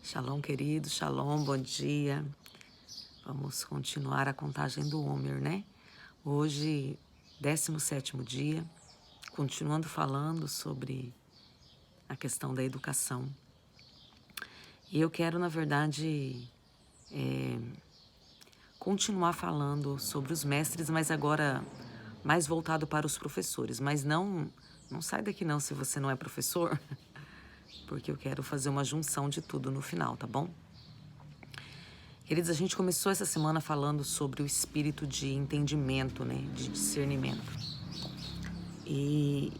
Shalom, querido, shalom, bom dia. Vamos continuar a contagem do Homer, né? Hoje, 17º dia, continuando falando sobre a questão da educação. E eu quero, na verdade, continuar falando sobre os mestres, mas agora mais voltado para os professores. Mas não sai daqui não se você não é professor, porque eu quero fazer uma junção de tudo no final, tá bom? Queridos, a gente começou essa semana falando sobre o espírito de entendimento, né, de discernimento. E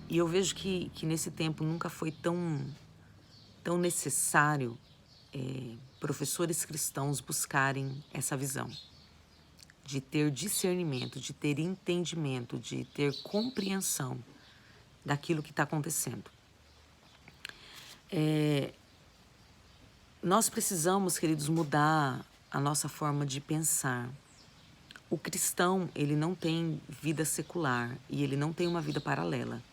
eu vejo que nesse tempo nunca foi tão necessário professores cristãos buscarem essa visão, de ter discernimento, de ter entendimento, de ter compreensão daquilo que está acontecendo. Nós precisamos, queridos, mudar a nossa forma de pensar. O cristão, ele não tem vida secular e ele não tem uma vida paralela.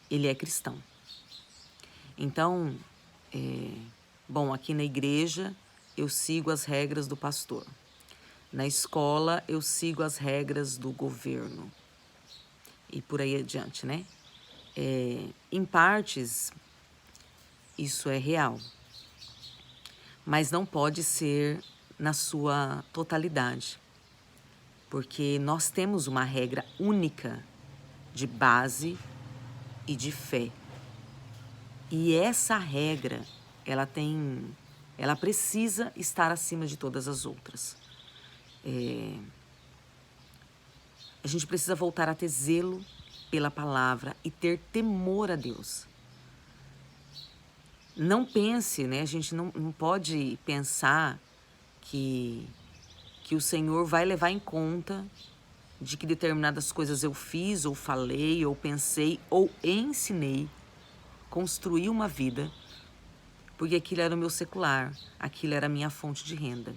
Ele é cristão. Então, bom, aqui na igreja eu sigo as regras do pastor. Na escola eu sigo as regras do governo. E por aí adiante, né? Em partes, isso é real. Mas não pode ser na sua totalidade. Porque nós temos uma regra única de base e de fé. E essa regra, ela precisa estar acima de todas as outras. A gente precisa voltar a ter zelo pela palavra e ter temor a Deus. Não pense, né? A gente não pode pensar que o Senhor vai levar em conta de que determinadas coisas eu fiz, ou falei, ou pensei, ou ensinei, construí uma vida, porque aquilo era o meu secular, aquilo era a minha fonte de renda.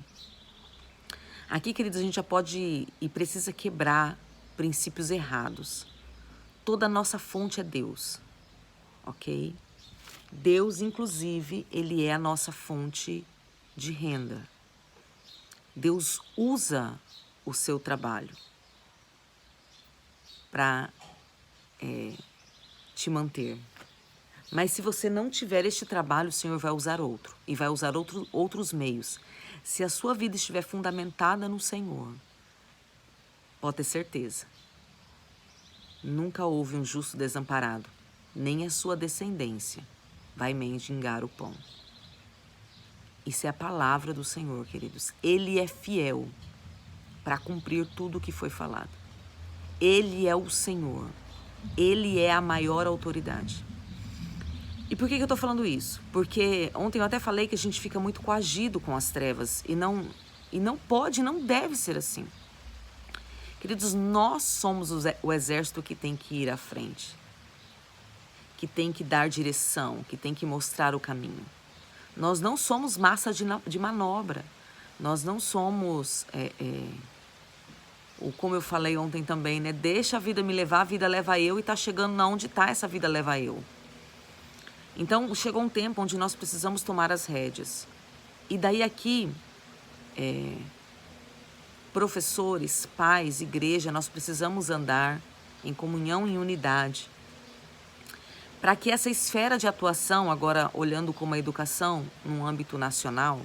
Aqui, queridos, a gente já pode e precisa quebrar princípios errados. Toda a nossa fonte é Deus, ok? Deus, inclusive, ele é a nossa fonte de renda. Deus usa o seu trabalho para te manter. Mas se você não tiver este trabalho, o Senhor vai usar outro. E vai usar outros meios. Se a sua vida estiver fundamentada no Senhor, pode ter certeza. Nunca houve um justo desamparado, nem a sua descendência vai mendigar o pão. Isso é a palavra do Senhor, queridos. Ele é fiel para cumprir tudo o que foi falado. Ele é o Senhor. Ele é a maior autoridade. E por que eu estou falando isso? Porque ontem eu até falei que a gente fica muito coagido com as trevas. E não pode, não deve ser assim. Queridos, nós somos o exército que tem que ir à frente. Que tem que dar direção, que tem que mostrar o caminho. Nós não somos massa de manobra. Nós não somos, como eu falei ontem também, né? Deixa a vida me levar, a vida leva eu, e tá chegando na onde tá essa vida leva eu. Então, chegou um tempo onde nós precisamos tomar as rédeas. E daí aqui, professores, pais, igreja, nós precisamos andar em comunhão e unidade, para que essa esfera de atuação, agora olhando como a educação num âmbito nacional,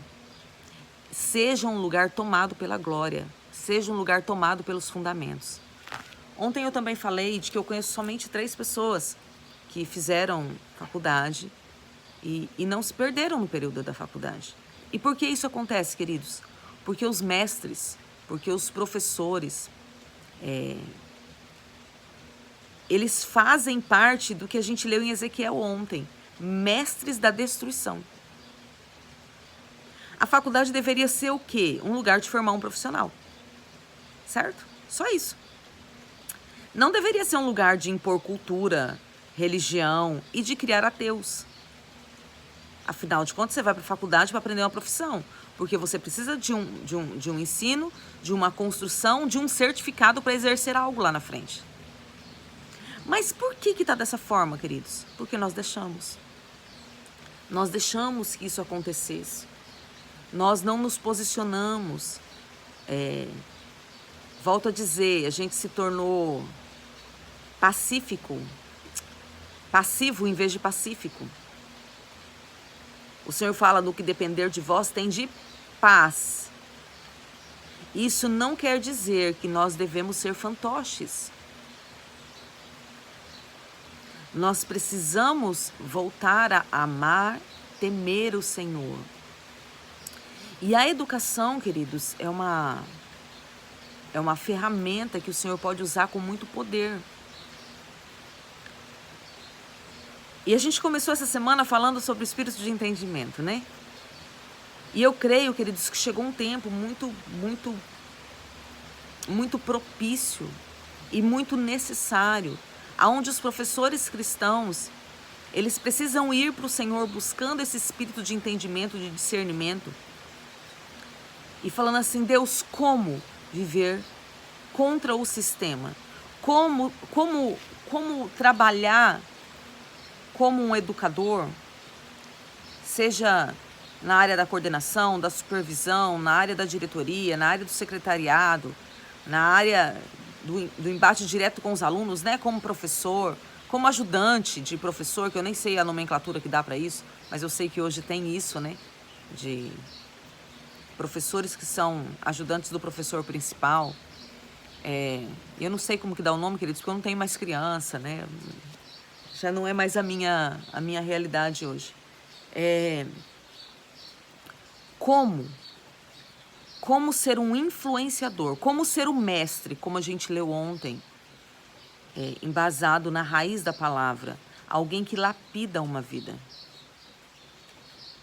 seja um lugar tomado pela glória, seja um lugar tomado pelos fundamentos. Ontem eu também falei de que eu conheço somente 3 pessoas que fizeram faculdade e não se perderam no período da faculdade. E por que isso acontece, queridos? Porque os mestres, porque os professores, eles fazem parte do que a gente leu em Ezequiel ontem, mestres da destruição. A faculdade deveria ser o quê? Um lugar de formar um profissional, certo? Só isso. Não deveria ser um lugar de impor cultura, religião e de criar ateus. Afinal de contas, você vai para a faculdade para aprender uma profissão, porque você precisa de um ensino, de uma construção, de um certificado para exercer algo lá na frente. Mas por que está dessa forma, queridos? Porque nós deixamos. Nós deixamos que isso acontecesse. Nós não nos posicionamos. Volto a dizer, a gente se tornou passivo em vez de pacífico. O Senhor fala: no que depender de vós, tem de paz. Isso não quer dizer que nós devemos ser fantoches. Nós precisamos voltar a amar, temer o Senhor. E a educação, queridos, é uma ferramenta que o Senhor pode usar com muito poder. E a gente começou essa semana falando sobre o espírito de entendimento, né? E eu creio, queridos, que chegou um tempo muito propício e muito necessário, aonde os professores cristãos, eles precisam ir para o Senhor buscando esse espírito de entendimento, de discernimento, e falando assim: Deus, como viver contra o sistema? Como trabalhar como um educador, seja na área da coordenação, da supervisão, na área da diretoria, na área do secretariado, na área do embate direto com os alunos, né? Como professor, como ajudante de professor, que eu nem sei a nomenclatura que dá para isso, mas eu sei que hoje tem isso, né? De professores que são ajudantes do professor principal. Eu não sei como que dá o nome, queridos, porque eu não tenho mais criança, né? Já não é mais a minha realidade hoje. Como ser um influenciador, como ser um mestre, como a gente leu ontem, embasado na raiz da palavra, alguém que lapida uma vida,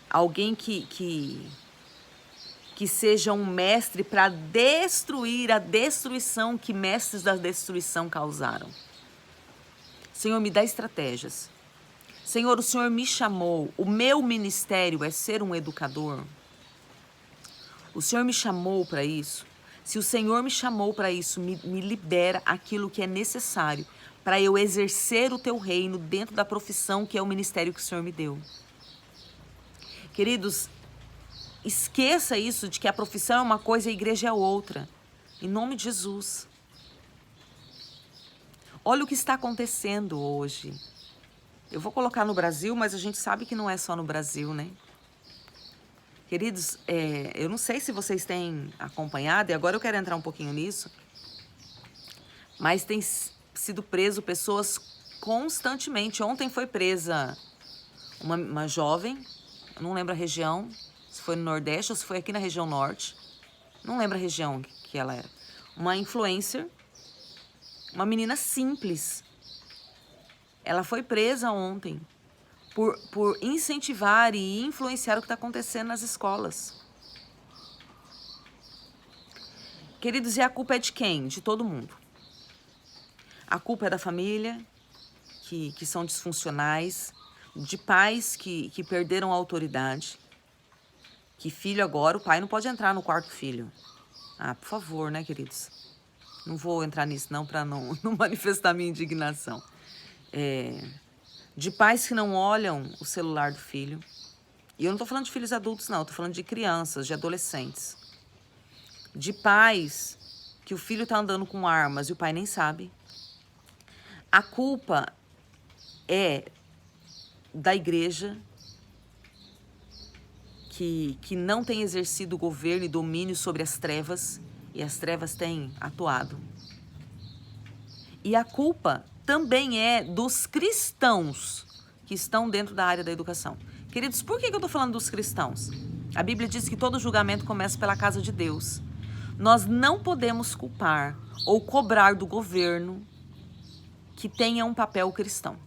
alguém que seja um mestre para destruir a destruição que mestres da destruição causaram. Senhor, me dá estratégias. Senhor, o Senhor me chamou, o meu ministério é ser um educador. O Senhor me chamou para isso. Se o Senhor me chamou para isso, me libera aquilo que é necessário para eu exercer o teu reino dentro da profissão que é o ministério que o Senhor me deu. Queridos, esqueça isso de que a profissão é uma coisa e a igreja é outra. Em nome de Jesus. Olha o que está acontecendo hoje. Eu vou colocar no Brasil, mas a gente sabe que não é só no Brasil, né? Queridos, eu não sei se vocês têm acompanhado, e agora eu quero entrar um pouquinho nisso, mas tem sido preso pessoas constantemente. Ontem foi presa uma jovem, eu não lembro a região, se foi no Nordeste ou se foi aqui na região Norte, não lembro a região que ela era. Uma influencer, uma menina simples. Ela foi presa ontem por incentivar e influenciar o que está acontecendo nas escolas. Queridos, e a culpa é de quem? De todo mundo. A culpa é da família, que são disfuncionais, de pais que perderam a autoridade, que filho agora, o pai não pode entrar no quarto filho. Ah, por favor, né, queridos? Não vou entrar nisso não, para não manifestar minha indignação. De pais que não olham o celular do filho. E eu não estou falando de filhos adultos, não. Estou falando de crianças, de adolescentes. De pais que o filho está andando com armas e o pai nem sabe. A culpa é da igreja que não tem exercido governo e domínio sobre as trevas, e as trevas têm atuado. E a culpa também é dos cristãos que estão dentro da área da educação. Queridos, por que eu estou falando dos cristãos? A Bíblia diz que todo julgamento começa pela casa de Deus. Nós não podemos culpar ou cobrar do governo que tenha um papel cristão.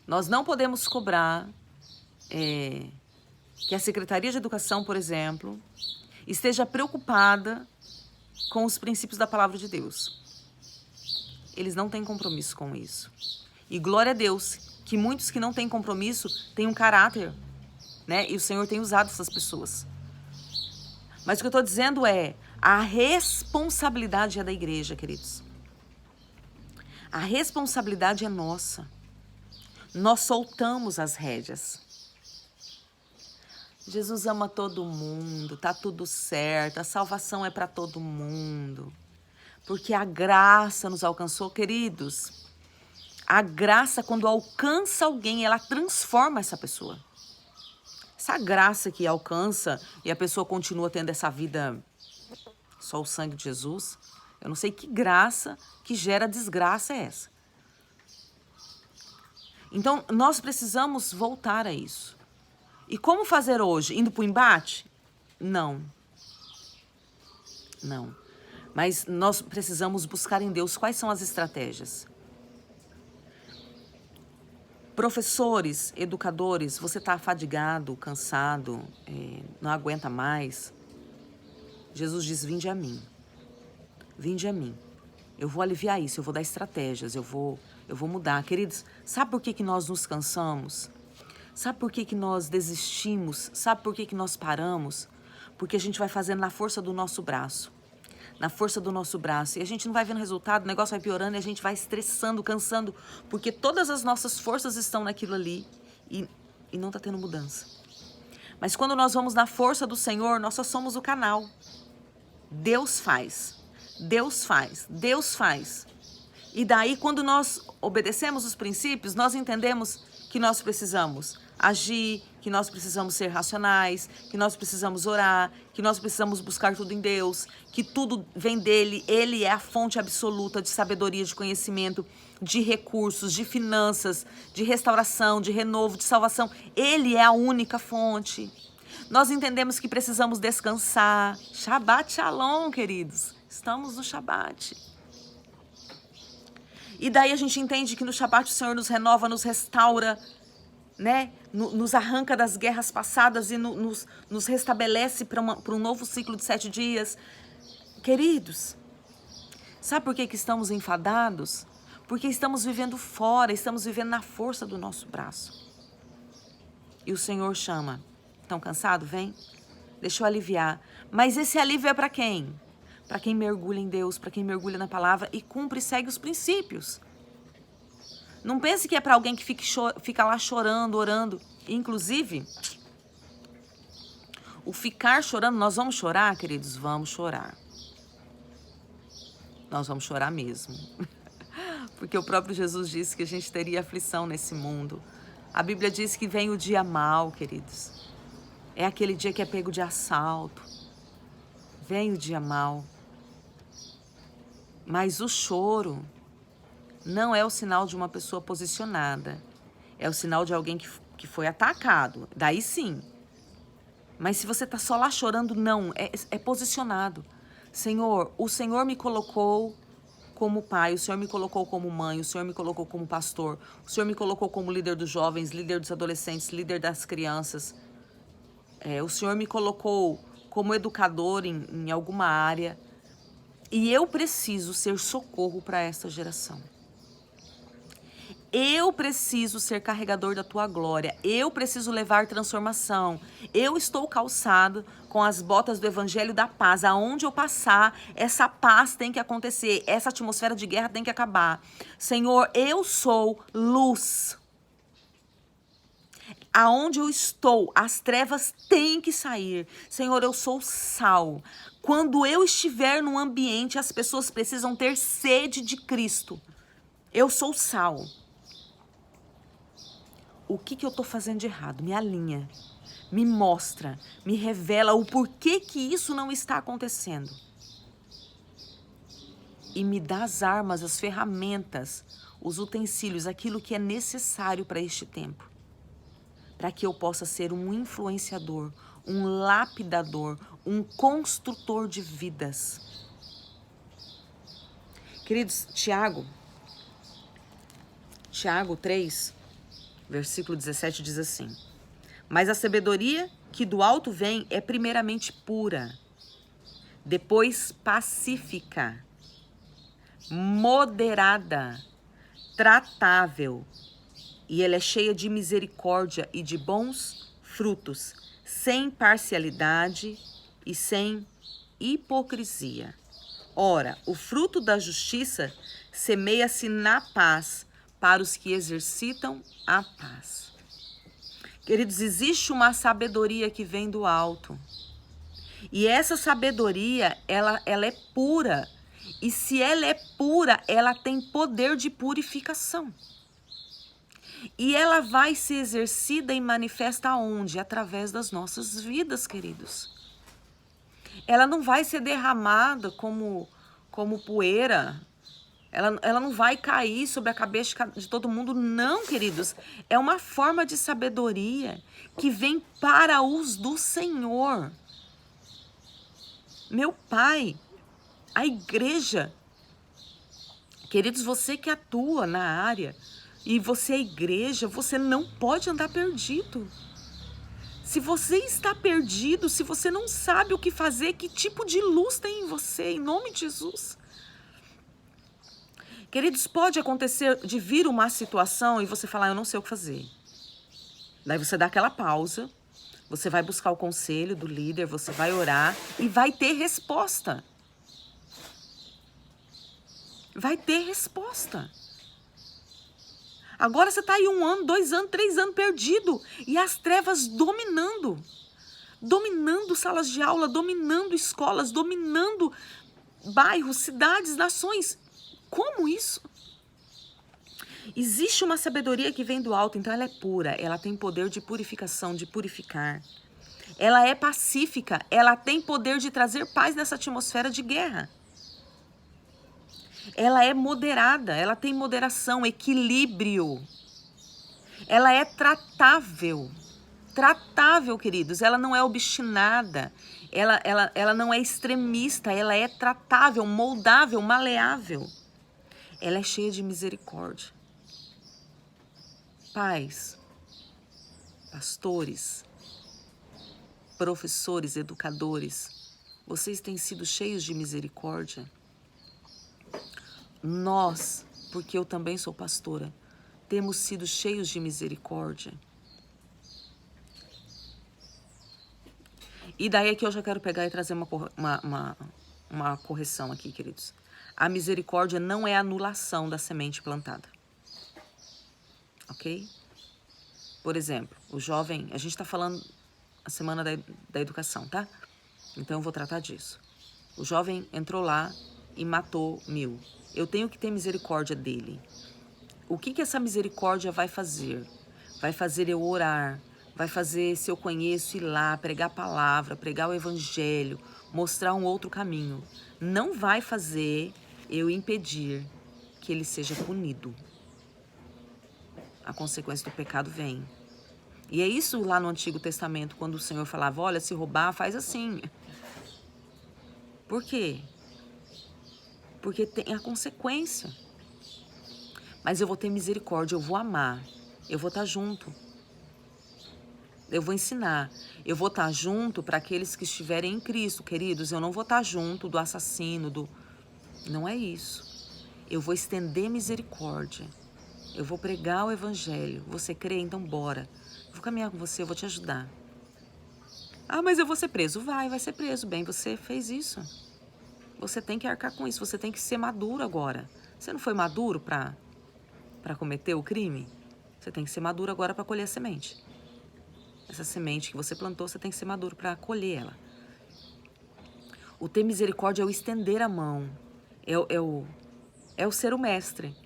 Nós não podemos cobrar que a Secretaria de Educação, por exemplo, esteja preocupada com os princípios da palavra de Deus. Eles não têm compromisso com isso. E glória a Deus que muitos que não têm compromisso têm um caráter, né? E o Senhor tem usado essas pessoas. Mas o que eu estou dizendo é, a responsabilidade é da igreja, queridos. A responsabilidade é nossa. nós soltamos as rédeas. Jesus ama todo mundo, tá tudo certo, a salvação é para todo mundo. Porque a graça nos alcançou, queridos. A graça, quando alcança alguém, ela transforma essa pessoa. Essa graça que alcança e a pessoa continua tendo essa vida, só o sangue de Jesus, eu não sei que graça que gera desgraça é essa. Então, nós precisamos voltar a isso. E como fazer hoje? Indo para o embate? Não. Não. Mas nós precisamos buscar em Deus quais são as estratégias. Professores, educadores, você está afadigado, cansado, não aguenta mais. Jesus diz, vinde a mim. Vinde a mim. Eu vou aliviar isso, eu vou dar estratégias, eu vou mudar. Queridos, sabe por que nós nos cansamos? Sabe por que nós desistimos? Sabe por que nós paramos? Porque a gente vai fazendo na força do nosso braço. Na força do nosso braço. E a gente não vai vendo resultado, o negócio vai piorando e a gente vai estressando, cansando. Porque todas as nossas forças estão naquilo ali e não está tendo mudança. Mas quando nós vamos na força do Senhor, nós só somos o canal. Deus faz. Deus faz. Deus faz. E daí, quando nós obedecemos os princípios, nós entendemos que nós precisamos agir, que nós precisamos ser racionais, que nós precisamos orar, que nós precisamos buscar tudo em Deus, que tudo vem dele, ele é a fonte absoluta de sabedoria, de conhecimento, de recursos, de finanças, de restauração, de renovo, de salvação. Ele é a única fonte. Nós entendemos que precisamos descansar. Shabbat Shalom, queridos. Estamos no Shabbat. E daí a gente entende que no Shabbat o Senhor nos renova, nos restaura, né? Nos arranca das guerras passadas e nos restabelece para um novo ciclo de 7 dias. Queridos, sabe por que estamos enfadados? Porque estamos vivendo fora, estamos vivendo na força do nosso braço. E o Senhor chama. Estão cansados? Vem. Deixa eu aliviar. Mas esse alívio é para quem? Para quem mergulha em Deus, para quem mergulha na palavra e cumpre e segue os princípios. Não pense que é para alguém que fica lá chorando, orando. Inclusive, o ficar chorando, nós vamos chorar, queridos? Vamos chorar. Nós vamos chorar mesmo. Porque o próprio Jesus disse que a gente teria aflição nesse mundo. A Bíblia diz que vem o dia mau, queridos. É aquele dia que é pego de assalto. Vem o dia mau. Mas o choro não é o sinal de uma pessoa posicionada. É o sinal de alguém que foi atacado. Daí sim. Mas se você está só lá chorando, não. É posicionado. Senhor, o Senhor me colocou como pai, o Senhor me colocou como mãe, o Senhor me colocou como pastor, o Senhor me colocou como líder dos jovens, líder dos adolescentes, líder das crianças. O Senhor me colocou como educador em alguma área. E eu preciso ser socorro para essa geração. Eu preciso ser carregador da tua glória. Eu preciso levar transformação. Eu estou calçado com as botas do evangelho da paz. Aonde eu passar, essa paz tem que acontecer. Essa atmosfera de guerra tem que acabar. Senhor, eu sou luz. Aonde eu estou, as trevas têm que sair. Senhor, eu sou sal. Quando eu estiver num ambiente, as pessoas precisam ter sede de Cristo. Eu sou sal. O que eu estou fazendo de errado? Me alinha, me mostra, me revela o porquê que isso não está acontecendo. E me dá as armas, as ferramentas, os utensílios, aquilo que é necessário para este tempo. Para que eu possa ser um influenciador, um lapidador, um construtor de vidas. Queridos, Tiago 3, versículo 17 diz assim: mas a sabedoria que do alto vem é primeiramente pura, depois pacífica, moderada, tratável, e ela é cheia de misericórdia e de bons frutos, sem parcialidade e sem hipocrisia. Ora, o fruto da justiça semeia-se na paz para os que exercitam a paz. Queridos, existe uma sabedoria que vem do alto. E essa sabedoria, ela é pura. E se ela é pura, ela tem poder de purificação. E ela vai ser exercida e manifesta aonde? Através das nossas vidas, queridos. Ela não vai ser derramada como poeira. Ela não vai cair sobre a cabeça de todo mundo, não, queridos. É uma forma de sabedoria que vem para os do Senhor. Meu Pai, a igreja, queridos, você que atua na área e você é igreja, você não pode andar perdido. Se você está perdido, se você não sabe o que fazer, que tipo de luz tem em você, em nome de Jesus. Queridos, pode acontecer de vir uma situação e você falar, eu não sei o que fazer. Daí você dá aquela pausa, você vai buscar o conselho do líder, você vai orar e vai ter resposta. Vai ter resposta. Agora você está aí 1 ano, 2 anos, 3 anos perdido e as trevas dominando. Dominando salas de aula, dominando escolas, dominando bairros, cidades, nações. Como isso? Existe uma sabedoria que vem do alto, então ela é pura, ela tem poder de purificação, de purificar. Ela é pacífica, ela tem poder de trazer paz nessa atmosfera de guerra. Ela é moderada, ela tem moderação, equilíbrio. Ela é tratável. Tratável, queridos, ela não é obstinada, ela não é extremista, ela é tratável, moldável, maleável. Ela é cheia de misericórdia. Pais, pastores, professores, educadores, vocês têm sido cheios de misericórdia? Nós, porque eu também sou pastora, temos sido cheios de misericórdia. E daí aqui eu já quero pegar e trazer uma correção aqui, queridos. A misericórdia não é a anulação da semente plantada. Ok? Por exemplo, o jovem, a gente está falando a semana da educação, tá? Então eu vou tratar disso. O jovem entrou lá e matou 1000. Eu tenho que ter misericórdia dele. O que essa misericórdia vai fazer? Vai fazer eu orar, vai fazer, se eu conheço, ir lá, pregar a palavra, pregar o evangelho, mostrar um outro caminho. Não vai fazer eu impedir que ele seja punido. A consequência do pecado vem. E é isso lá no Antigo Testamento, quando o Senhor falava, olha, se roubar, faz assim. Por quê? Porque tem a consequência. Mas eu vou ter misericórdia, eu vou amar, eu vou estar junto. Eu vou ensinar, eu vou estar junto para aqueles que estiverem em Cristo, queridos. Eu não vou estar junto do assassino, Não é isso. Eu vou estender misericórdia. Eu vou pregar o evangelho. Você crê? Então bora. Eu vou caminhar com você, eu vou te ajudar. Ah, mas eu vou ser preso. Vai ser preso. Bem, você fez isso. Você tem que arcar com isso. Você tem que ser maduro agora. Você não foi maduro para cometer o crime? Você tem que ser maduro agora para colher a semente. Essa semente que você plantou, você tem que ser maduro para colher ela. O ter misericórdia é o estender a mão. É o ser o mestre.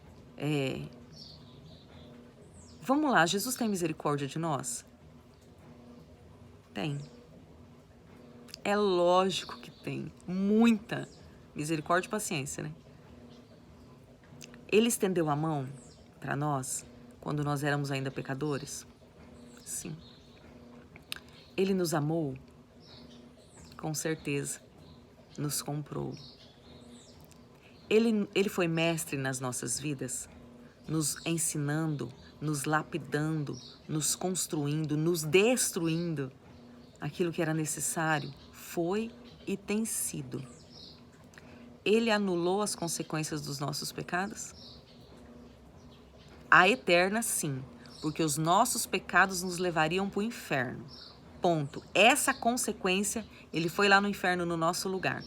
Vamos lá, Jesus tem misericórdia de nós? Tem. É lógico que tem. Muita misericórdia e paciência, né? Ele estendeu a mão para nós quando nós éramos ainda pecadores? Sim. Ele nos amou? Com certeza. Nos comprou. Ele foi mestre nas nossas vidas, nos ensinando, nos lapidando, nos construindo, nos destruindo. Aquilo que era necessário foi e tem sido. Ele anulou as consequências dos nossos pecados? A eterna, sim, porque os nossos pecados nos levariam para o inferno. Ponto. Essa consequência, ele foi lá no inferno no nosso lugar.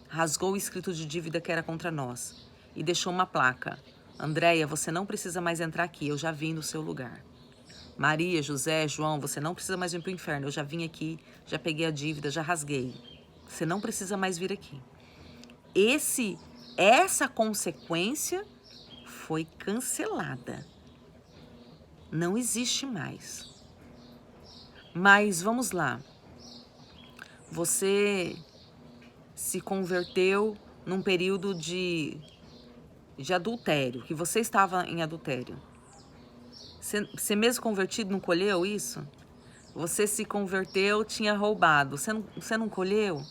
Rasgou o escrito de dívida que era contra nós e deixou uma placa. Andréia, você não precisa mais entrar aqui, eu já vim no seu lugar. Maria, José, João, você não precisa mais vir para o inferno, eu já vim aqui, já peguei a dívida, já rasguei. Você não precisa mais vir aqui. Essa consequência foi cancelada. Não existe mais. Mas vamos lá. Você se converteu num período de adultério, que você estava em adultério. Você mesmo convertido não colheu isso? Você se converteu, tinha roubado. Você não colheu?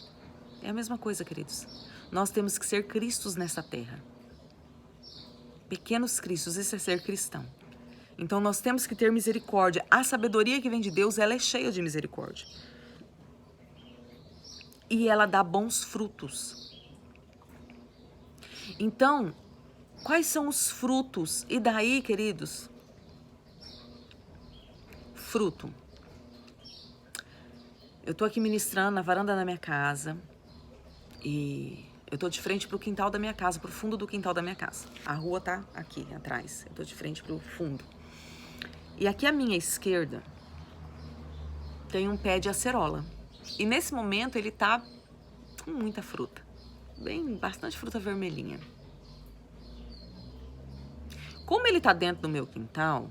É a mesma coisa, queridos. Nós temos que ser cristos nessa terra. Pequenos cristos, isso é ser cristão. Então nós temos que ter misericórdia. A sabedoria que vem de Deus, ela é cheia de misericórdia. E ela dá bons frutos. Então, quais são os frutos? E daí, queridos? Fruto. Eu tô aqui ministrando na varanda da minha casa e eu tô de frente pro quintal da minha casa, pro fundo do quintal da minha casa. A rua tá aqui atrás, eu tô de frente pro fundo. E aqui à minha esquerda tem um pé de acerola. E nesse momento ele tá com muita fruta, bastante fruta vermelhinha. Como ele tá dentro do meu quintal,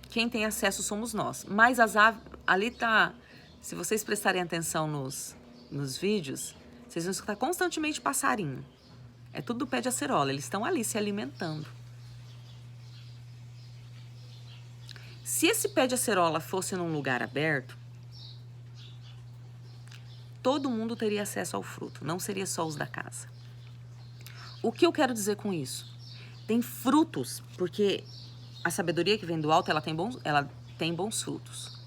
quem tem acesso somos nós. Mas as aves, ali tá, se vocês prestarem atenção nos vídeos, vocês vão escutar constantemente passarinho. É tudo do pé de acerola, eles estão ali se alimentando. Se esse pé de acerola fosse num lugar aberto, todo mundo teria acesso ao fruto, não seria só os da casa. O que eu quero dizer com isso? Tem frutos, porque a sabedoria que vem do alto, ela tem bons frutos.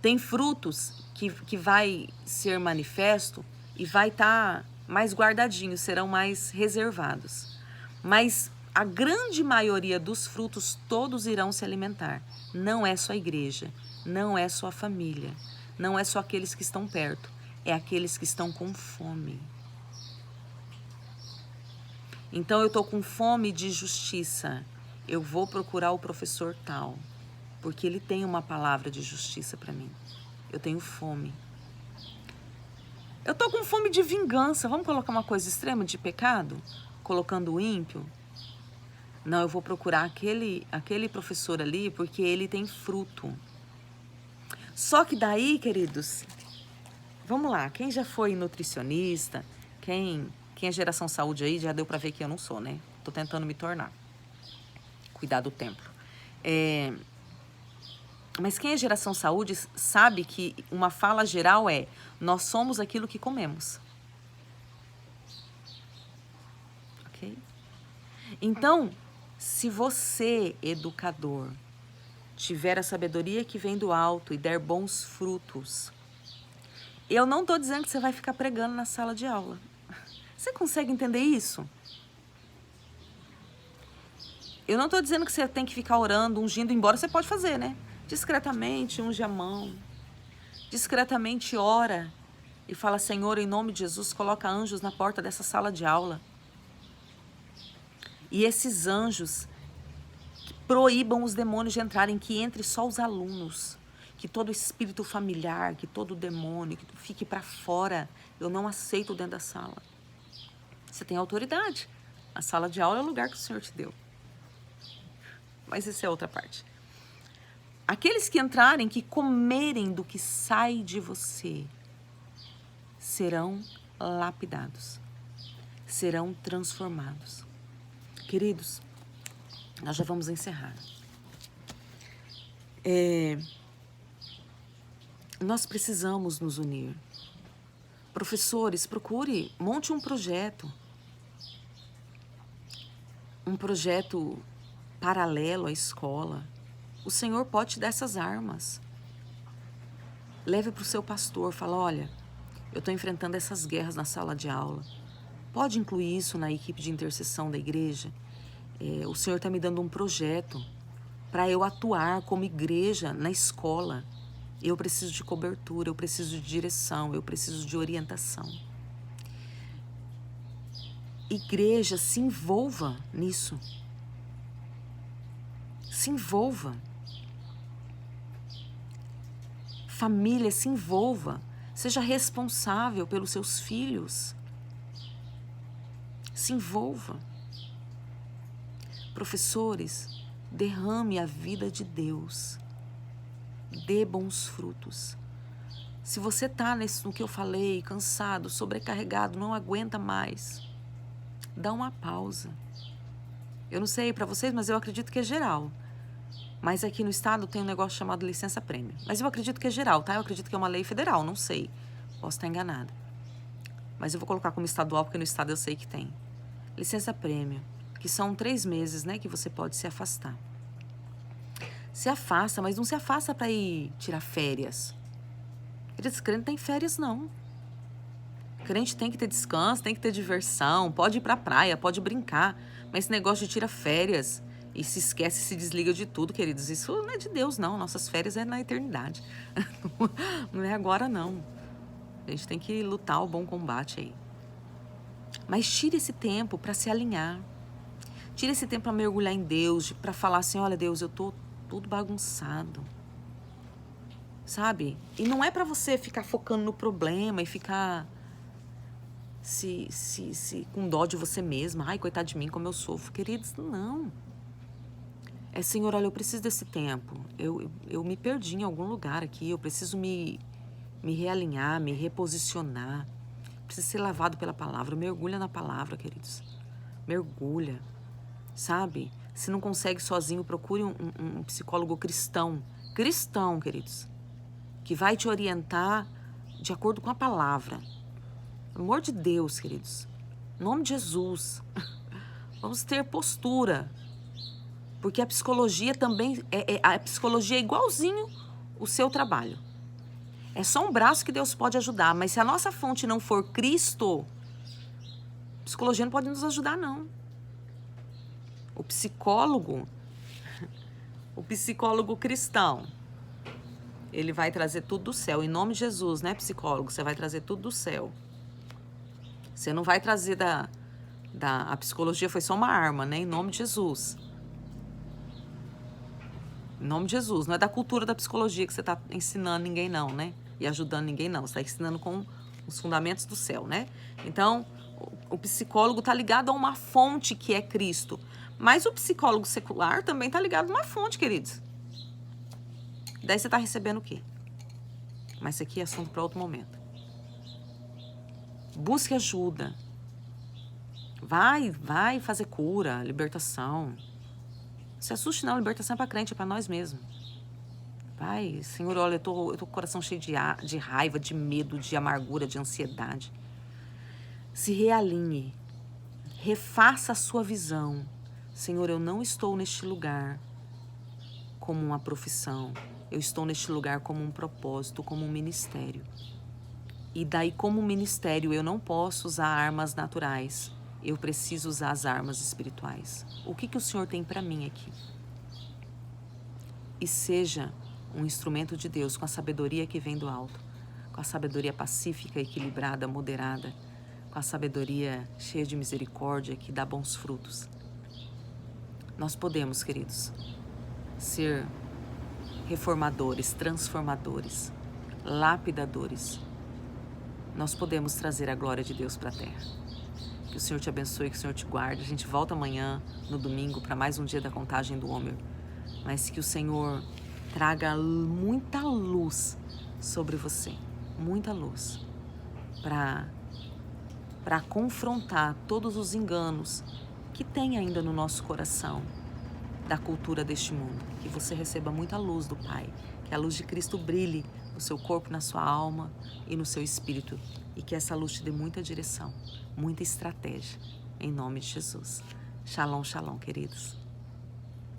Tem frutos que vai ser manifesto e vai estar mais guardadinhos, serão mais reservados. Mas a grande maioria dos frutos, todos irão se alimentar. Não é só a igreja, não é só a família, não é só aqueles que estão perto, é aqueles que estão com fome. Então eu estou com fome de justiça, eu vou procurar o professor tal, porque ele tem uma palavra de justiça para mim. Eu tenho fome. Eu estou com fome de vingança. Vamos colocar uma coisa extrema de pecado? Colocando o ímpio? Não, eu vou procurar aquele professor ali porque ele tem fruto. Só que daí, queridos, vamos lá. Quem já foi nutricionista, quem é geração saúde aí, já deu para ver que eu não sou, né? Tô tentando me tornar. Cuidar do templo. Mas quem é geração saúde sabe que uma fala geral é: nós somos aquilo que comemos. Ok? Então, se você, educador, tiver a sabedoria que vem do alto e der bons frutos, eu não estou dizendo que você vai ficar pregando na sala de aula. Você consegue entender isso? Eu não estou dizendo que você tem que ficar orando, ungindo, embora você pode fazer, né? Discretamente, unge a mão. Discretamente ora e fala: Senhor, em nome de Jesus, coloca anjos na porta dessa sala de aula. E esses anjos que proíbam os demônios de entrarem, que entre só os alunos. Que todo espírito familiar, que todo demônio, que fique para fora. Eu não aceito dentro da sala. Você tem autoridade. A sala de aula é o lugar que o Senhor te deu. Mas isso é outra parte. Aqueles que entrarem, que comerem do que sai de você, serão lapidados, serão transformados. Queridos, nós já vamos encerrar. Nós precisamos nos unir. Professores, monte um projeto. Um projeto paralelo à escola. O Senhor pode te dar essas armas. Leve para o seu pastor, fala: olha, eu estou enfrentando essas guerras na sala de aula. Pode incluir isso na equipe de intercessão da igreja? O Senhor está me dando um projeto para eu atuar como igreja na escola. Eu preciso de cobertura, eu preciso de direção, eu preciso de orientação. Igreja, se envolva nisso. Se envolva. Família, se envolva. Seja responsável pelos seus filhos. Se envolva. Professores, derrame a vida de Deus. Dê bons frutos. Se você está no que eu falei, cansado, sobrecarregado, não aguenta mais, dá uma pausa. Eu não sei para vocês, mas eu acredito que é geral. Mas aqui no estado tem um negócio chamado licença-prêmio. Mas eu acredito que é geral, tá? Eu acredito que é uma lei federal, não sei. Posso estar enganada. Mas eu vou colocar como estadual, porque no estado eu sei que tem. Licença-prêmio, que são 3 meses, né, que você pode se afastar. Se afasta, mas não se afasta para ir tirar férias. Crente não tem férias, não. Crente tem que ter descanso, tem que ter diversão, pode ir pra praia, pode brincar. Mas esse negócio de tira férias e se esquece, se desliga de tudo, queridos, isso não é de Deus, não. Nossas férias é na eternidade. Não é agora, não. A gente tem que lutar o bom combate aí. Mas tire esse tempo para se alinhar. Tire esse tempo para mergulhar em Deus, para falar assim, olha Deus, eu tô tudo bagunçado. Sabe? E não é para você ficar focando no problema e ficar com dó de você mesma. Ai, coitado de mim, como eu sofro. Queridos, não. É, Senhor, olha, eu preciso desse tempo. Eu me perdi em algum lugar aqui. Eu preciso me realinhar, me reposicionar. Preciso ser lavado pela palavra. Mergulha na palavra, queridos. Mergulha. Sabe? Se não consegue sozinho, procure um psicólogo cristão. Cristão, queridos. Que vai te orientar de acordo com a palavra. Pelo amor de Deus, queridos. Em nome de Jesus. Vamos ter postura. Porque a psicologia também... a psicologia é igualzinho o seu trabalho. É só um braço que Deus pode ajudar. Mas se a nossa fonte não for Cristo, a psicologia não pode nos ajudar, não. O psicólogo cristão, ele vai trazer tudo do céu. Em nome de Jesus, né, psicólogo? Você vai trazer tudo do céu. Você não vai trazer a psicologia foi só uma arma, né? Em nome de Jesus. Em nome de Jesus. Não é da cultura da psicologia que você está ensinando ninguém, não, né? E ajudando ninguém, não. Você está ensinando com os fundamentos do céu, né? Então, o psicólogo está ligado a uma fonte que é Cristo. Mas o psicólogo secular também está ligado a uma fonte, queridos. Daí você está recebendo o quê? Mas isso aqui é assunto para outro momento. Busque ajuda. Vai fazer cura, libertação. Não se assuste não, libertação é para crente, é para nós mesmos. Vai, Senhor, olha, eu tô com o coração cheio de raiva, de medo, de amargura, de ansiedade. Se realinhe. Refaça a sua visão. Senhor, eu não estou neste lugar como uma profissão. Eu estou neste lugar como um propósito, como um ministério. E daí, como ministério, eu não posso usar armas naturais. Eu preciso usar as armas espirituais. O que o Senhor tem para mim aqui? E seja um instrumento de Deus com a sabedoria que vem do alto. Com a sabedoria pacífica, equilibrada, moderada. Com a sabedoria cheia de misericórdia que dá bons frutos. Nós podemos, queridos, ser reformadores, transformadores, lapidadores. Nós podemos trazer a glória de Deus para a terra. Que o Senhor te abençoe, que o Senhor te guarde. A gente volta amanhã, no domingo, para mais um dia da contagem do Homer. Mas que o Senhor traga muita luz sobre você. Muita luz. Para confrontar todos os enganos que tem ainda no nosso coração da cultura deste mundo. Que você receba muita luz do Pai. Que a luz de Cristo brilhe no seu corpo, na sua alma e no seu espírito. E que essa luz te dê muita direção, muita estratégia. Em nome de Jesus. Shalom, shalom, queridos.